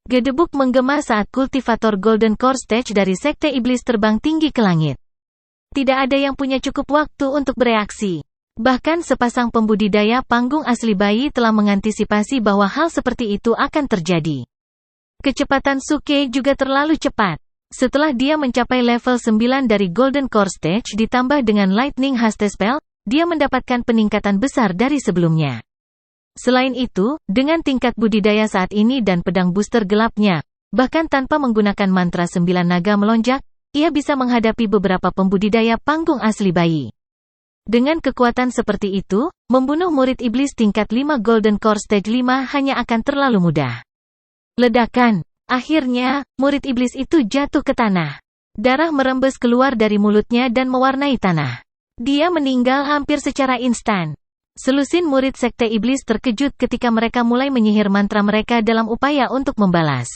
Gedebuk menggema saat kultivator Golden Core Stage dari Sekte Iblis terbang tinggi ke langit. Tidak ada yang punya cukup waktu untuk bereaksi. Bahkan sepasang pembudidaya panggung asli bayi telah mengantisipasi bahwa hal seperti itu akan terjadi. Kecepatan Suke juga terlalu cepat. Setelah dia mencapai level 9 dari Golden Core Stage ditambah dengan Lightning Haste Spell, dia mendapatkan peningkatan besar dari sebelumnya. Selain itu, dengan tingkat budidaya saat ini dan pedang booster gelapnya, bahkan tanpa menggunakan mantra 9 naga melonjak, ia bisa menghadapi beberapa pembudidaya panggung asli bayi. Dengan kekuatan seperti itu, membunuh murid iblis tingkat 5 Golden Core Stage 5 hanya akan terlalu mudah. Ledakan. Akhirnya, murid iblis itu jatuh ke tanah. Darah merembes keluar dari mulutnya dan mewarnai tanah. Dia meninggal hampir secara instan. Selusin murid Sekte Iblis terkejut ketika mereka mulai menyihir mantra mereka dalam upaya untuk membalas.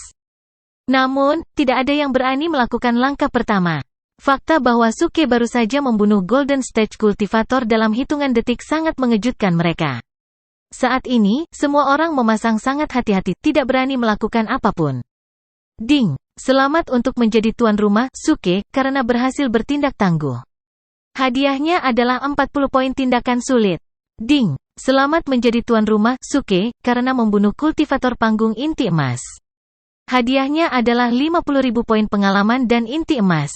Namun, tidak ada yang berani melakukan langkah pertama. Fakta bahwa Suke baru saja membunuh Golden Stage Cultivator dalam hitungan detik sangat mengejutkan mereka. Saat ini, semua orang memasang sangat hati-hati, tidak berani melakukan apapun. Ding! Selamat untuk menjadi tuan rumah, Suke, karena berhasil bertindak tangguh. Hadiahnya adalah 40 poin tindakan sulit. Ding! Selamat menjadi tuan rumah, Suke, karena membunuh kultivator panggung inti emas. Hadiahnya adalah 50.000 poin pengalaman dan inti emas.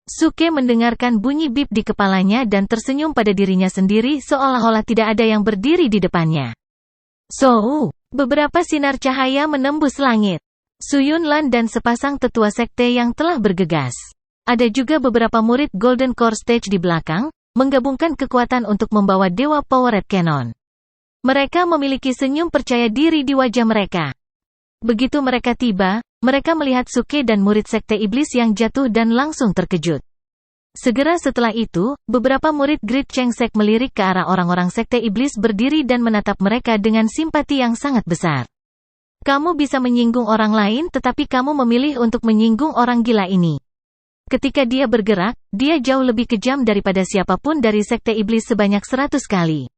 Suke mendengarkan bunyi bip di kepalanya dan tersenyum pada dirinya sendiri seolah-olah tidak ada yang berdiri di depannya. Beberapa sinar cahaya menembus langit. Su Yunlan dan sepasang tetua sekte yang telah bergegas. Ada juga beberapa murid Golden Core Stage di belakang, menggabungkan kekuatan untuk membawa Dewa Powered Cannon. Mereka memiliki senyum percaya diri di wajah mereka. Begitu mereka tiba, mereka melihat Suke dan murid Sekte Iblis yang jatuh dan langsung terkejut. Segera setelah itu, beberapa murid Great Cheng Sek melirik ke arah orang-orang Sekte Iblis berdiri dan menatap mereka dengan simpati yang sangat besar. Kamu bisa menyinggung orang lain tetapi kamu memilih untuk menyinggung orang gila ini. Ketika dia bergerak, dia jauh lebih kejam daripada siapapun dari Sekte Iblis sebanyak 100 kali.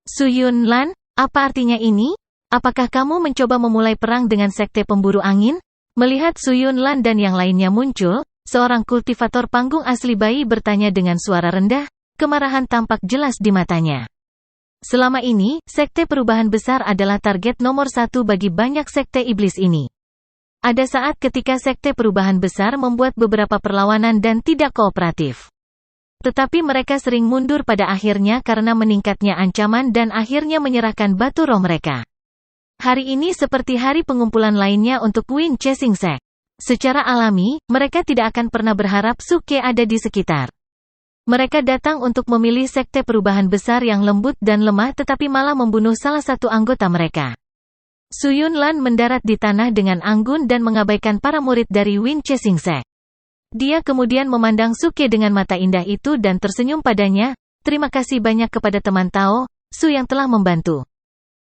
Su Yunlan, apa artinya ini? Apakah kamu mencoba memulai perang dengan Sekte Pemburu Angin? Melihat Su Yunlan dan yang lainnya muncul, seorang kultivator panggung asli bayi bertanya dengan suara rendah, kemarahan tampak jelas di matanya. Selama ini, Sekte Perubahan Besar adalah target nomor 1 bagi banyak Sekte Iblis ini. Ada saat ketika Sekte Perubahan Besar membuat beberapa perlawanan dan tidak kooperatif. Tetapi mereka sering mundur pada akhirnya karena meningkatnya ancaman dan akhirnya menyerahkan batu roh mereka. Hari ini seperti hari pengumpulan lainnya untuk Wind Chasing Sek. Secara alami, mereka tidak akan pernah berharap Suke ada di sekitar. Mereka datang untuk memilih Sekte Perubahan Besar yang lembut dan lemah tetapi malah membunuh salah satu anggota mereka. Su Yunlan mendarat di tanah dengan anggun dan mengabaikan para murid dari Wind Chasing Sek. Dia kemudian memandang Suke dengan mata indah itu dan tersenyum padanya, terima kasih banyak kepada teman Tao, Su yang telah membantu.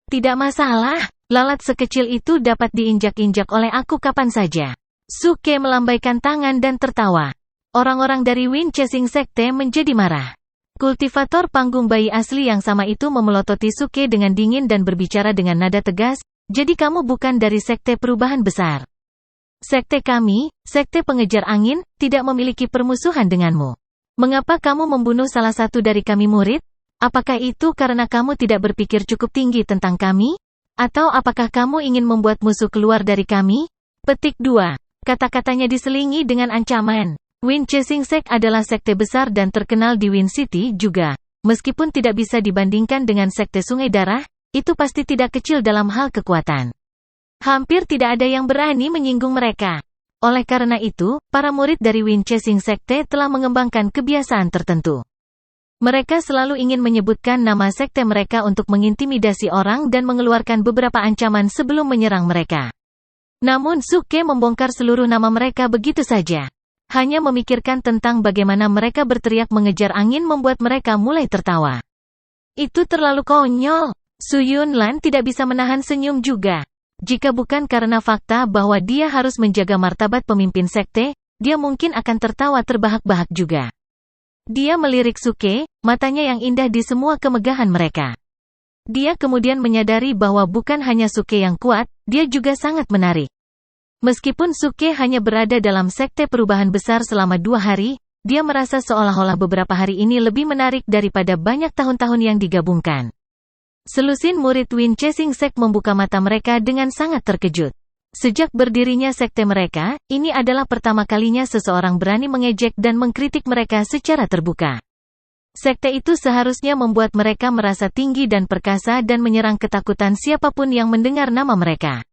Tidak masalah, lalat sekecil itu dapat diinjak-injak oleh aku kapan saja. Suke melambaikan tangan dan tertawa. Orang-orang dari Wind Chasing Sekte menjadi marah. Kultivator panggung bayi asli yang sama itu memelototi Suke dengan dingin dan berbicara dengan nada tegas, jadi kamu bukan dari Sekte Perubahan Besar. Sekte kami, Sekte Pengejar Angin, tidak memiliki permusuhan denganmu. Mengapa kamu membunuh salah satu dari kami murid? Apakah itu karena kamu tidak berpikir cukup tinggi tentang kami? Atau apakah kamu ingin membuat musuh keluar dari kami? Petik 2. Kata-katanya diselingi dengan ancaman. Wind Chasing Sek adalah sekte besar dan terkenal di Wind City juga. Meskipun tidak bisa dibandingkan dengan Sekte Sungai Darah, itu pasti tidak kecil dalam hal kekuatan. Hampir tidak ada yang berani menyinggung mereka. Oleh karena itu, para murid dari Wind Chasing Sekte telah mengembangkan kebiasaan tertentu. Mereka selalu ingin menyebutkan nama sekte mereka untuk mengintimidasi orang dan mengeluarkan beberapa ancaman sebelum menyerang mereka. Namun Suke membongkar seluruh nama mereka begitu saja. Hanya memikirkan tentang bagaimana mereka berteriak mengejar angin membuat mereka mulai tertawa. Itu terlalu konyol. Su Yunlan tidak bisa menahan senyum juga. Jika bukan karena fakta bahwa dia harus menjaga martabat pemimpin sekte, dia mungkin akan tertawa terbahak-bahak juga. Dia melirik Suke, matanya yang indah di semua kemegahan mereka. Dia kemudian menyadari bahwa bukan hanya Suke yang kuat, dia juga sangat menarik. Meskipun Suke hanya berada dalam sekte perubahan besar selama 2 hari, dia merasa seolah-olah beberapa hari ini lebih menarik daripada banyak tahun-tahun yang digabungkan. Selusin murid Wind Chasing Sect membuka mata mereka dengan sangat terkejut. Sejak berdirinya sekte mereka, ini adalah pertama kalinya seseorang berani mengejek dan mengkritik mereka secara terbuka. Sekte itu seharusnya membuat mereka merasa tinggi dan perkasa dan menyerang ketakutan siapapun yang mendengar nama mereka.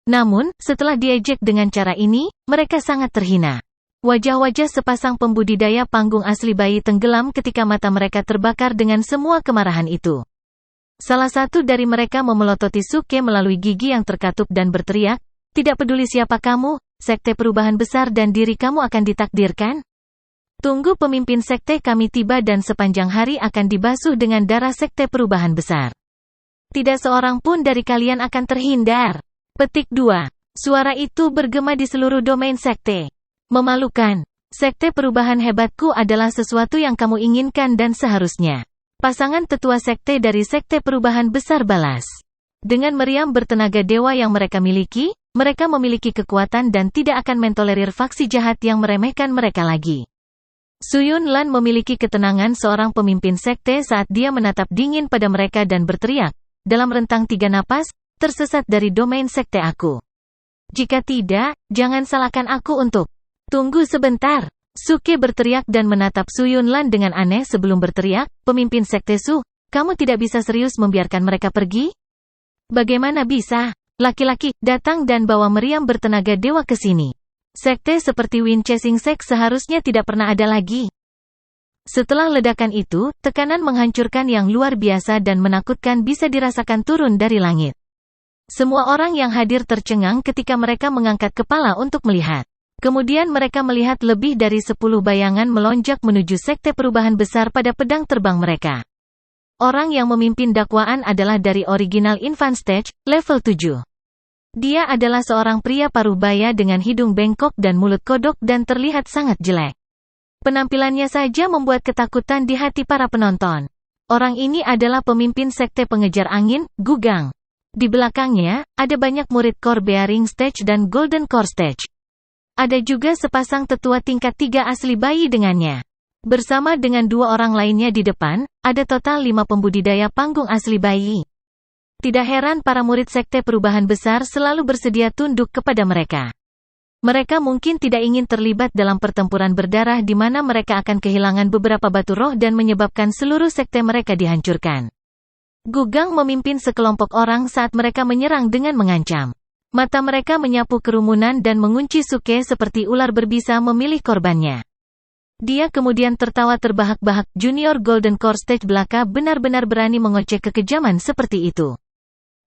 Namun, setelah diejek dengan cara ini, mereka sangat terhina. Wajah-wajah sepasang pembudidaya panggung asli bayi tenggelam ketika mata mereka terbakar dengan semua kemarahan itu. Salah satu dari mereka memelototi Suke melalui gigi yang terkatup dan berteriak, "Tidak peduli siapa kamu, sekte perubahan besar dan diri kamu akan ditakdirkan? Tunggu pemimpin sekte kami tiba dan sepanjang hari akan dibasuh dengan darah sekte perubahan besar. Tidak seorang pun dari kalian akan terhindar." Petik 2. Suara itu bergema di seluruh domain sekte. Memalukan. Sekte perubahan hebatku adalah sesuatu yang kamu inginkan dan seharusnya. Pasangan tetua sekte dari sekte perubahan besar balas. Dengan meriam bertenaga dewa yang mereka miliki, mereka memiliki kekuatan dan tidak akan mentolerir faksi jahat yang meremehkan mereka lagi. Suyun Lan memiliki ketenangan seorang pemimpin sekte saat dia menatap dingin pada mereka dan berteriak, dalam rentang 3 napas, "Tersesat dari domain sekte aku. Jika tidak, jangan salahkan aku untuk..." "Tunggu sebentar." Suke berteriak dan menatap Suyun Lan dengan aneh sebelum berteriak, "Pemimpin sekte Su, kamu tidak bisa serius membiarkan mereka pergi? Bagaimana bisa? Laki-laki, datang dan bawa meriam bertenaga dewa ke sini. Sekte seperti Wind Chasing Sect seharusnya tidak pernah ada lagi." Setelah ledakan itu, tekanan menghancurkan yang luar biasa dan menakutkan bisa dirasakan turun dari langit. Semua orang yang hadir tercengang ketika mereka mengangkat kepala untuk melihat. Kemudian mereka melihat lebih dari 10 bayangan melonjak menuju sekte perubahan besar pada pedang terbang mereka. Orang yang memimpin dakwaan adalah dari original Infant Stage, level 7. Dia adalah seorang pria parubaya dengan hidung bengkok dan mulut kodok dan terlihat sangat jelek. Penampilannya saja membuat ketakutan di hati para penonton. Orang ini adalah pemimpin sekte pengejar angin, Gugang. Di belakangnya, ada banyak murid Core Bearing Stage dan Golden Core Stage. Ada juga sepasang tetua tingkat 3 asli bayi dengannya. Bersama dengan 2 orang lainnya di depan, ada total 5 pembudidaya panggung asli bayi. Tidak heran para murid sekte perubahan besar selalu bersedia tunduk kepada mereka. Mereka mungkin tidak ingin terlibat dalam pertempuran berdarah di mana mereka akan kehilangan beberapa batu roh dan menyebabkan seluruh sekte mereka dihancurkan. Gugang memimpin sekelompok orang saat mereka menyerang dengan mengancam. Mata mereka menyapu kerumunan dan mengunci Suke seperti ular berbisa memilih korbannya. Dia kemudian tertawa terbahak-bahak. Junior Golden Core Stage belaka benar-benar berani mengoceh kekejaman seperti itu.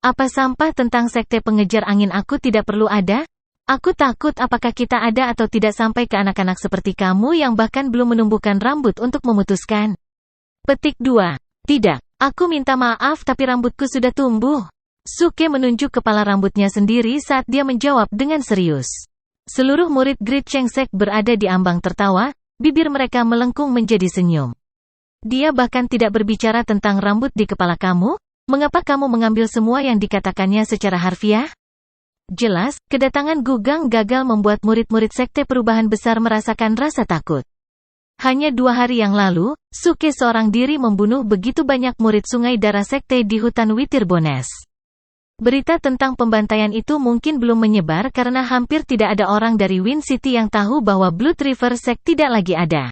Apa sampah tentang sekte pengejar angin aku tidak perlu ada? Aku takut apakah kita ada atau tidak sampai ke anak-anak seperti kamu yang bahkan belum menumbuhkan rambut untuk memutuskan. Petik 2. Tidak. Aku minta maaf tapi rambutku sudah tumbuh. Suke menunjuk kepala rambutnya sendiri saat dia menjawab dengan serius. Seluruh murid Great Cheng Sect berada di ambang tertawa. Bibir mereka melengkung menjadi senyum. Dia bahkan tidak berbicara tentang rambut di kepala kamu. Mengapa kamu mengambil semua yang dikatakannya secara harfiah? Jelas, kedatangan Gugang gagal membuat murid-murid sekte perubahan besar merasakan rasa takut. Hanya 2 hari yang lalu, Suke seorang diri membunuh begitu banyak murid sungai darah sekte di hutan Witirbones. Berita tentang pembantaian itu mungkin belum menyebar karena hampir tidak ada orang dari Wind City yang tahu bahwa Blood River Sect tidak lagi ada.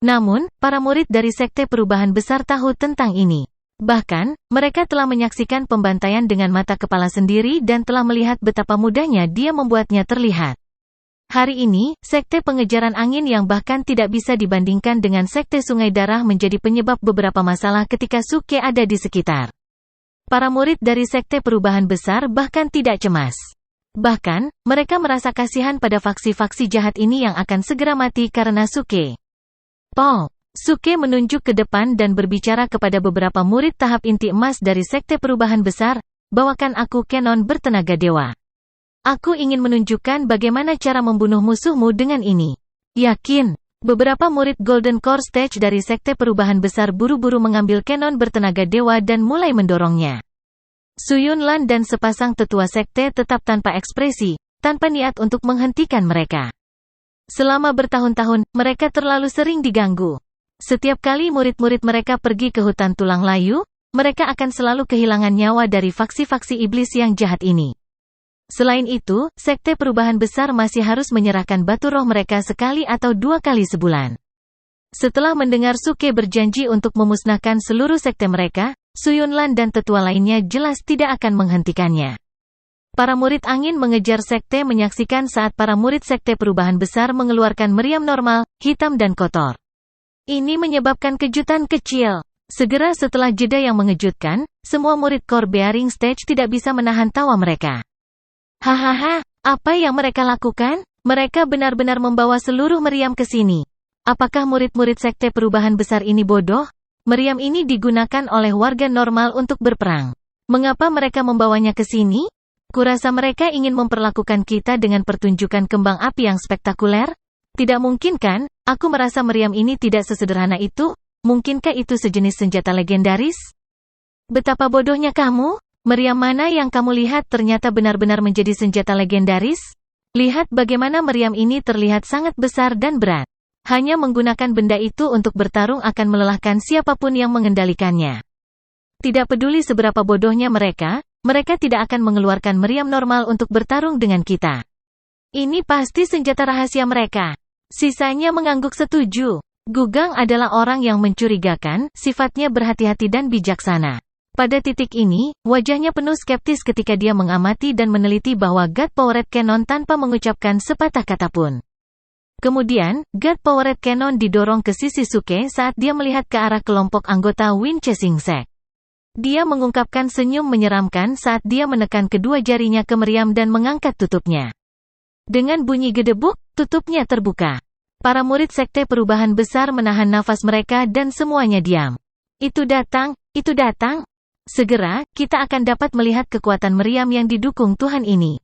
Namun, para murid dari sekte perubahan besar tahu tentang ini. Bahkan, mereka telah menyaksikan pembantaian dengan mata kepala sendiri dan telah melihat betapa mudahnya dia membuatnya terlihat. Hari ini, sekte pengejaran angin yang bahkan tidak bisa dibandingkan dengan sekte sungai darah menjadi penyebab beberapa masalah ketika Suke ada di sekitar. Para murid dari sekte perubahan besar bahkan tidak cemas. Bahkan, mereka merasa kasihan pada faksi-faksi jahat ini yang akan segera mati karena Suke. Paul. Suke menunjuk ke depan dan berbicara kepada beberapa murid tahap inti emas dari sekte perubahan besar, bawakan aku Kenon bertenaga dewa. Aku ingin menunjukkan bagaimana cara membunuh musuhmu dengan ini. Yakin? Beberapa murid Golden Core Stage dari sekte perubahan besar buru-buru mengambil Kenon bertenaga dewa dan mulai mendorongnya. Suyun Lan dan sepasang tetua sekte tetap tanpa ekspresi. tanpa niat untuk menghentikan mereka. Selama bertahun-tahun, mereka terlalu sering diganggu. Setiap kali murid-murid mereka pergi ke hutan tulang layu, mereka akan selalu kehilangan nyawa dari faksi-faksi iblis yang jahat ini. Selain itu, Sekte Perubahan Besar masih harus menyerahkan batu roh mereka sekali atau 2 kali sebulan. Setelah mendengar Suke berjanji untuk memusnahkan seluruh sekte mereka, Su Yunlan dan tetua lainnya jelas tidak akan menghentikannya. Para murid angin mengejar sekte menyaksikan saat para murid Sekte Perubahan Besar mengeluarkan meriam normal, hitam dan kotor. Ini menyebabkan kejutan kecil. Segera setelah jeda yang mengejutkan, semua murid Core Bearing Stage tidak bisa menahan tawa mereka. Hahaha, apa yang mereka lakukan? Mereka benar-benar membawa seluruh meriam ke sini. Apakah murid-murid Sekte Perubahan Besar ini bodoh? Meriam ini digunakan oleh warga normal untuk berperang. Mengapa mereka membawanya ke sini? Kurasa mereka ingin memperlakukan kita dengan pertunjukan kembang api yang spektakuler? Tidak mungkin kan? Aku merasa meriam ini tidak sesederhana itu. Mungkinkah itu sejenis senjata legendaris? Betapa bodohnya kamu? Meriam mana yang kamu lihat ternyata benar-benar menjadi senjata legendaris? Lihat bagaimana meriam ini terlihat sangat besar dan berat. Hanya menggunakan benda itu untuk bertarung akan melelahkan siapapun yang mengendalikannya. Tidak peduli seberapa bodohnya mereka tidak akan mengeluarkan meriam normal untuk bertarung dengan kita. Ini pasti senjata rahasia mereka. Sisanya mengangguk setuju. Gugang adalah orang yang mencurigakan, sifatnya berhati-hati dan bijaksana. Pada titik ini, wajahnya penuh skeptis ketika dia mengamati dan meneliti bahwa God Powered Cannon tanpa mengucapkan sepatah kata pun. Kemudian, God Powered Cannon didorong ke sisi Suke saat dia melihat ke arah kelompok anggota Wind Chasing Sect. Dia mengungkapkan senyum menyeramkan saat dia menekan kedua jarinya ke meriam dan mengangkat tutupnya. Dengan bunyi gedebuk, tutupnya terbuka. Para murid Sekte Perubahan Besar menahan nafas mereka dan semuanya diam. Itu datang, itu datang. Segera, kita akan dapat melihat kekuatan meriam yang didukung Tuhan ini.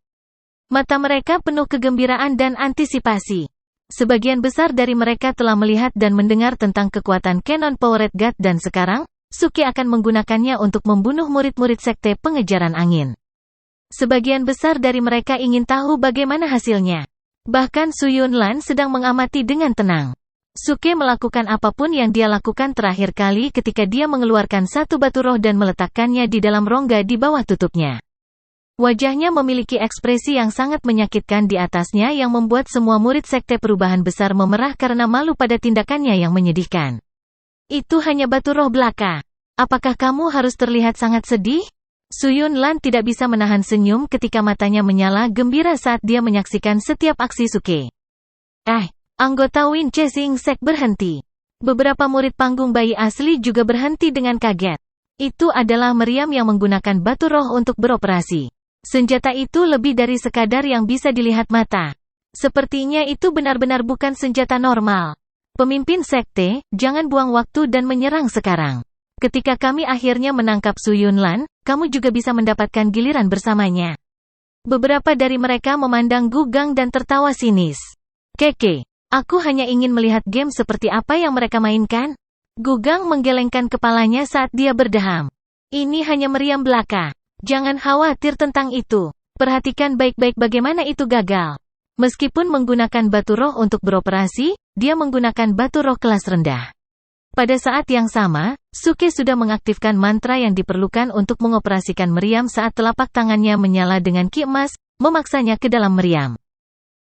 Mata mereka penuh kegembiraan dan antisipasi. Sebagian besar dari mereka telah melihat dan mendengar tentang kekuatan Cannon Powered God dan sekarang, Suke akan menggunakannya untuk membunuh murid-murid Sekte Pengejaran Angin. Sebagian besar dari mereka ingin tahu bagaimana hasilnya. Bahkan Su Yunlan sedang mengamati dengan tenang. Suke melakukan apapun yang dia lakukan terakhir kali ketika dia mengeluarkan satu batu roh dan meletakkannya di dalam rongga di bawah tutupnya. Wajahnya memiliki ekspresi yang sangat menyakitkan di atasnya yang membuat semua murid Sekte Perubahan Besar memerah karena malu pada tindakannya yang menyedihkan. Itu hanya batu roh belaka. Apakah kamu harus terlihat sangat sedih? Su Yunlan tidak bisa menahan senyum ketika matanya menyala gembira saat dia menyaksikan setiap aksi Suke. Anggota Wind Chasing Sect berhenti. Beberapa murid panggung bayi asli juga berhenti dengan kaget. Itu adalah meriam yang menggunakan batu roh untuk beroperasi. Senjata itu lebih dari sekadar yang bisa dilihat mata. Sepertinya itu benar-benar bukan senjata normal. Pemimpin sekte, jangan buang waktu dan menyerang sekarang. Ketika kami akhirnya menangkap Su Yunlan, kamu juga bisa mendapatkan giliran bersamanya. Beberapa dari mereka memandang Gugang dan tertawa sinis. Keke, aku hanya ingin melihat game seperti apa yang mereka mainkan. Gugang menggelengkan kepalanya saat dia berdeham. Ini hanya meriam belaka. Jangan khawatir tentang itu. Perhatikan baik-baik bagaimana itu gagal. Meskipun menggunakan batu roh untuk beroperasi, dia menggunakan batu roh kelas rendah. Pada saat yang sama, Suke sudah mengaktifkan mantra yang diperlukan untuk mengoperasikan meriam saat telapak tangannya menyala dengan ki emas, memaksanya ke dalam meriam.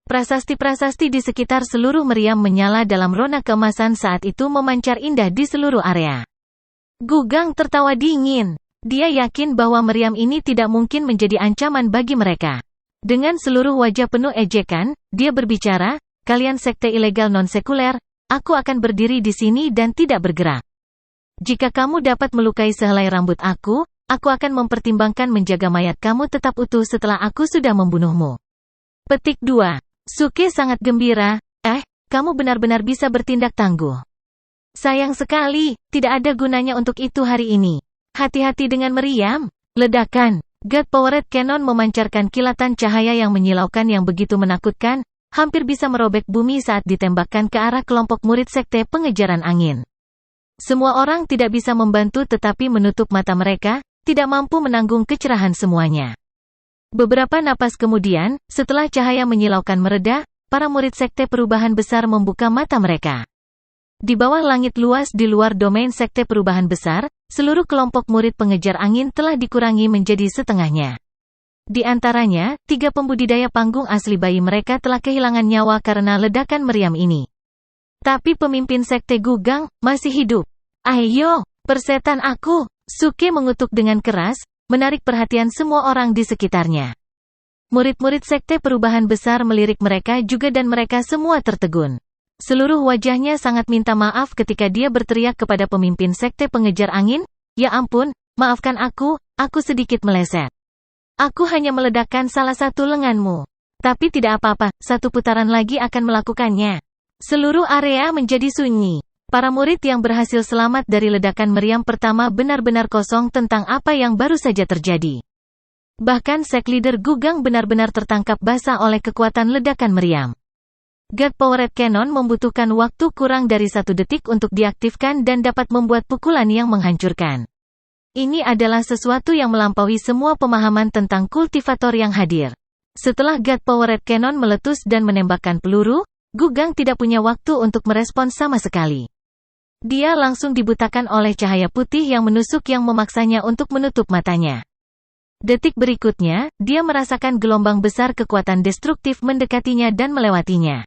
Prasasti-prasasti di sekitar seluruh meriam menyala dalam rona keemasan saat itu memancar indah di seluruh area. Gugang tertawa dingin. Dia yakin bahwa meriam ini tidak mungkin menjadi ancaman bagi mereka. Dengan seluruh wajah penuh ejekan, dia berbicara, kalian sekte ilegal non-sekuler, aku akan berdiri di sini dan tidak bergerak. Jika kamu dapat melukai sehelai rambut aku akan mempertimbangkan menjaga mayat kamu tetap utuh setelah aku sudah membunuhmu. Petik 2. Suke sangat gembira, kamu benar-benar bisa bertindak tangguh. Sayang sekali, tidak ada gunanya untuk itu hari ini. Hati-hati dengan meriam. Ledakan. God Powered Cannon memancarkan kilatan cahaya yang menyilaukan yang begitu menakutkan, hampir bisa merobek bumi saat ditembakkan ke arah kelompok murid sekte pengejaran angin. Semua orang tidak bisa membantu tetapi menutup mata mereka, tidak mampu menanggung kecerahan semuanya. Beberapa napas kemudian, setelah cahaya menyilaukan mereda, para murid Sekte Perubahan Besar membuka mata mereka. Di bawah langit luas di luar domain Sekte Perubahan Besar, seluruh kelompok murid pengejar angin telah dikurangi menjadi setengahnya. Di antaranya, 3 pembudidaya panggung asli bayi mereka telah kehilangan nyawa karena ledakan meriam ini. Tapi pemimpin Sekte Gugang masih hidup. Ayo, persetan aku! Suke mengutuk dengan keras, menarik perhatian semua orang di sekitarnya. Murid-murid Sekte Perubahan Besar melirik mereka juga dan mereka semua tertegun. Seluruh wajahnya sangat minta maaf ketika dia berteriak kepada pemimpin Sekte Pengejar Angin, "Ya ampun, maafkan aku sedikit meleset. Aku hanya meledakkan salah satu lenganmu. Tapi tidak apa-apa, 1 putaran lagi akan melakukannya." Seluruh area menjadi sunyi. Para murid yang berhasil selamat dari ledakan meriam pertama benar-benar kosong tentang apa yang baru saja terjadi. Bahkan Sek Leader Gugang benar-benar tertangkap basah oleh kekuatan ledakan meriam. God Powered Cannon membutuhkan waktu kurang dari 1 detik untuk diaktifkan dan dapat membuat pukulan yang menghancurkan. Ini adalah sesuatu yang melampaui semua pemahaman tentang kultivator yang hadir. Setelah God Powered Cannon meletus dan menembakkan peluru, Gugang tidak punya waktu untuk merespons sama sekali. Dia langsung dibutakan oleh cahaya putih yang menusuk yang memaksanya untuk menutup matanya. Detik berikutnya, dia merasakan gelombang besar kekuatan destruktif mendekatinya dan melewatinya.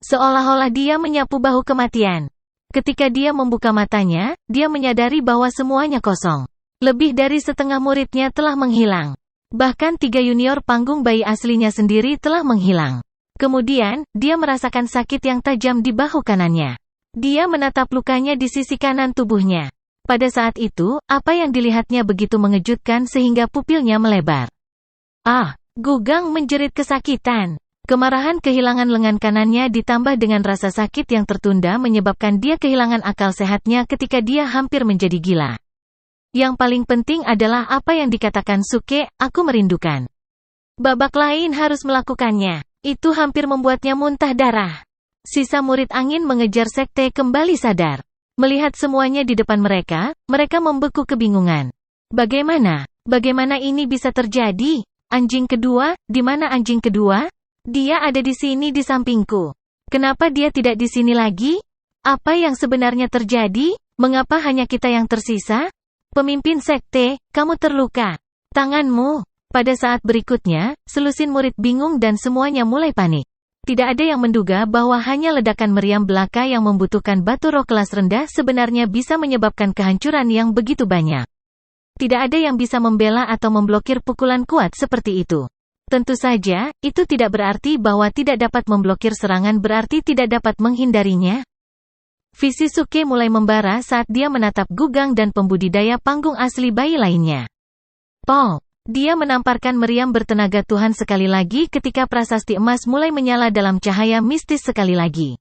Seolah-olah dia menyapu bahu kematian. Ketika dia membuka matanya, dia menyadari bahwa semuanya kosong. Lebih dari setengah muridnya telah menghilang. Bahkan 3 junior panggung bayi aslinya sendiri telah menghilang. Kemudian, dia merasakan sakit yang tajam di bahu kanannya. Dia menatap lukanya di sisi kanan tubuhnya. Pada saat itu, apa yang dilihatnya begitu mengejutkan sehingga pupilnya melebar. Gugang menjerit kesakitan. Kemarahan kehilangan lengan kanannya ditambah dengan rasa sakit yang tertunda menyebabkan dia kehilangan akal sehatnya ketika dia hampir menjadi gila. Yang paling penting adalah apa yang dikatakan Suke, "Aku merindukan." Babak lain harus melakukannya. Itu hampir membuatnya muntah darah. Sisa murid angin mengejar sekte kembali sadar. Melihat semuanya di depan mereka, mereka membeku kebingungan. Bagaimana ini bisa terjadi? Anjing kedua, di mana anjing kedua? Dia ada di sini di sampingku. Kenapa dia tidak di sini lagi? Apa yang sebenarnya terjadi? Mengapa hanya kita yang tersisa? Pemimpin sekte, kamu terluka. Tanganmu. Pada saat berikutnya, selusin murid bingung dan semuanya mulai panik. Tidak ada yang menduga bahwa hanya ledakan meriam belaka yang membutuhkan batu roh kelas rendah sebenarnya bisa menyebabkan kehancuran yang begitu banyak. Tidak ada yang bisa membela atau memblokir pukulan kuat seperti itu. Tentu saja, itu tidak berarti bahwa tidak dapat memblokir serangan berarti tidak dapat menghindarinya. Visi Suke mulai membara saat dia menatap Gugang dan pembudidaya panggung asli bayi lainnya. Dia menamparkan meriam bertenaga Tuhan sekali lagi ketika prasasti emas mulai menyala dalam cahaya mistis sekali lagi.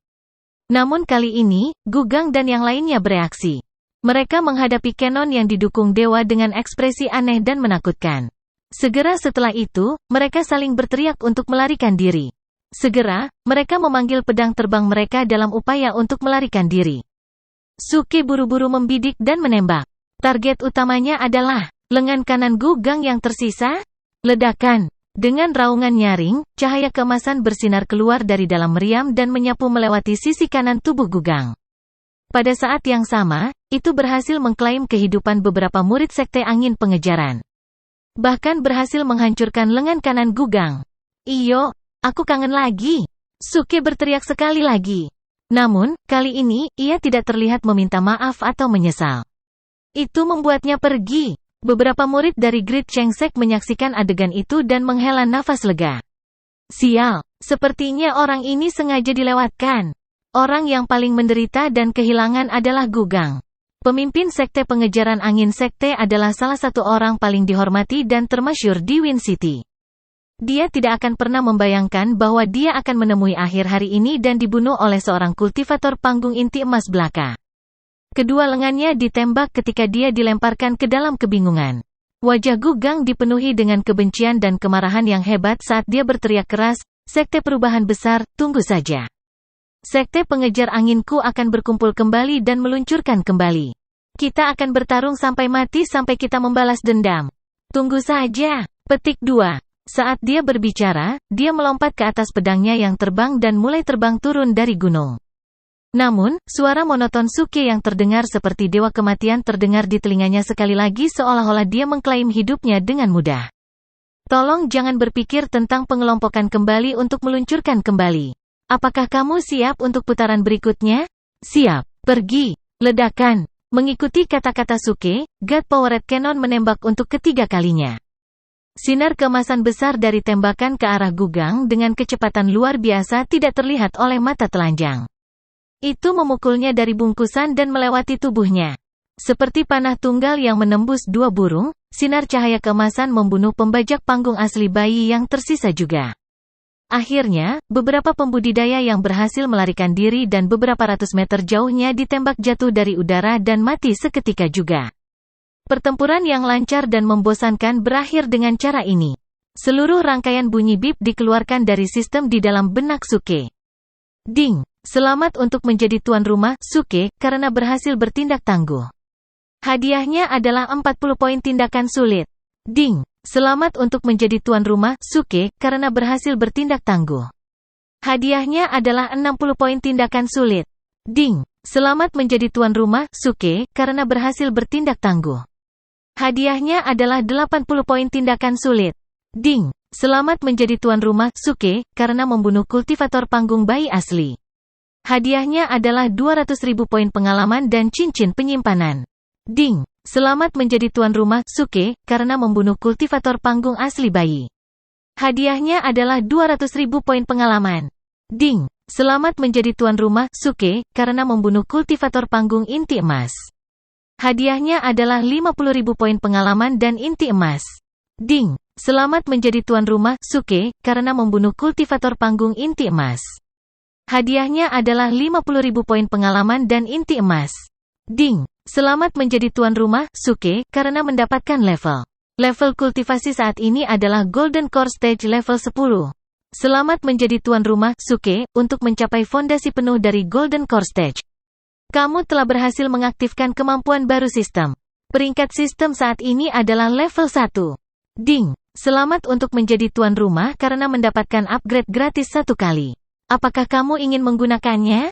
Namun kali ini, Gugang dan yang lainnya bereaksi. Mereka menghadapi Canon yang didukung dewa dengan ekspresi aneh dan menakutkan. Segera setelah itu, mereka saling berteriak untuk melarikan diri. Segera, mereka memanggil pedang terbang mereka dalam upaya untuk melarikan diri. Suke buru-buru membidik dan menembak. Target utamanya adalah lengan kanan Gugang yang tersisa. Ledakan. Dengan raungan nyaring, cahaya keemasan bersinar keluar dari dalam meriam dan menyapu melewati sisi kanan tubuh Gugang. Pada saat yang sama, itu berhasil mengklaim kehidupan beberapa murid sekte angin pengejaran. Bahkan berhasil menghancurkan lengan kanan Gugang. "Iyo, aku kangen lagi." Suke berteriak sekali lagi. Namun, kali ini, ia tidak terlihat meminta maaf atau menyesal. Itu membuatnya pergi. Beberapa murid dari Great Chengsek menyaksikan adegan itu dan menghela nafas lega. Sial, sepertinya orang ini sengaja dilewatkan. Orang yang paling menderita dan kehilangan adalah Gugang. Pemimpin sekte pengejaran angin sekte adalah salah satu orang paling dihormati dan termasyur di Wind City. Dia tidak akan pernah membayangkan bahwa dia akan menemui akhir hari ini dan dibunuh oleh seorang kultivator panggung inti emas belaka. Kedua lengannya ditembak ketika dia dilemparkan ke dalam kebingungan. Wajah Gugang dipenuhi dengan kebencian dan kemarahan yang hebat saat dia berteriak keras, "Sekte perubahan besar, tunggu saja. Sekte pengejar anginku akan berkumpul kembali dan meluncurkan kembali. Kita akan bertarung sampai mati sampai kita membalas dendam. Tunggu saja." Petik 2. Saat dia berbicara, dia melompat ke atas pedangnya yang terbang dan mulai terbang turun dari gunung. Namun, suara monoton Suke yang terdengar seperti dewa kematian terdengar di telinganya sekali lagi seolah-olah dia mengklaim hidupnya dengan mudah. Tolong jangan berpikir tentang pengelompokan kembali untuk meluncurkan kembali. Apakah kamu siap untuk putaran berikutnya? Siap. Pergi. Ledakan. Mengikuti kata-kata Suke, God Powered Cannon menembak untuk ketiga kalinya. Sinar keemasan besar dari tembakan ke arah Gugang dengan kecepatan luar biasa tidak terlihat oleh mata telanjang. Itu memukulnya dari bungkusan dan melewati tubuhnya. Seperti panah tunggal yang menembus dua burung, sinar cahaya keemasan membunuh pembajak panggung asli bayi yang tersisa juga. Akhirnya, beberapa pembudidaya yang berhasil melarikan diri dan beberapa ratus meter jauhnya ditembak jatuh dari udara dan mati seketika juga. Pertempuran yang lancar dan membosankan berakhir dengan cara ini. Seluruh rangkaian bunyi bip dikeluarkan dari sistem di dalam benak Suke. Ding! Selamat untuk menjadi tuan rumah, Suke, karena berhasil bertindak tangguh. Hadiahnya adalah 40 poin tindakan sulit. Ding! Selamat untuk menjadi tuan rumah, Suke, karena berhasil bertindak tangguh. Hadiahnya adalah 60 poin tindakan sulit. Ding! Selamat menjadi tuan rumah, Suke, karena berhasil bertindak tangguh. Hadiahnya adalah 80 poin tindakan sulit. Ding! Selamat menjadi tuan rumah, Suke, karena membunuh kultivator panggung bayi asli. Hadiahnya adalah 200.000 poin pengalaman dan cincin penyimpanan. Ding! Selamat menjadi tuan rumah, Suke, karena membunuh kultivator panggung asli bayi. Hadiahnya adalah 200.000 poin pengalaman. Ding! Selamat menjadi tuan rumah, Suke, karena membunuh kultivator panggung inti emas. Hadiahnya adalah 50.000 poin pengalaman dan inti emas. Ding! Selamat menjadi tuan rumah, Suke, karena membunuh kultivator panggung inti emas. Hadiahnya adalah 50.000 poin pengalaman dan inti emas. Ding! Selamat menjadi tuan rumah, Suke, karena mendapatkan level. Level kultivasi saat ini adalah Golden Core Stage level 10. Selamat menjadi tuan rumah, Suke, untuk mencapai fondasi penuh dari Golden Core Stage. Kamu telah berhasil mengaktifkan kemampuan baru sistem. Peringkat sistem saat ini adalah level 1. Ding! Selamat untuk menjadi tuan rumah karena mendapatkan upgrade gratis 1 kali. Apakah kamu ingin menggunakannya?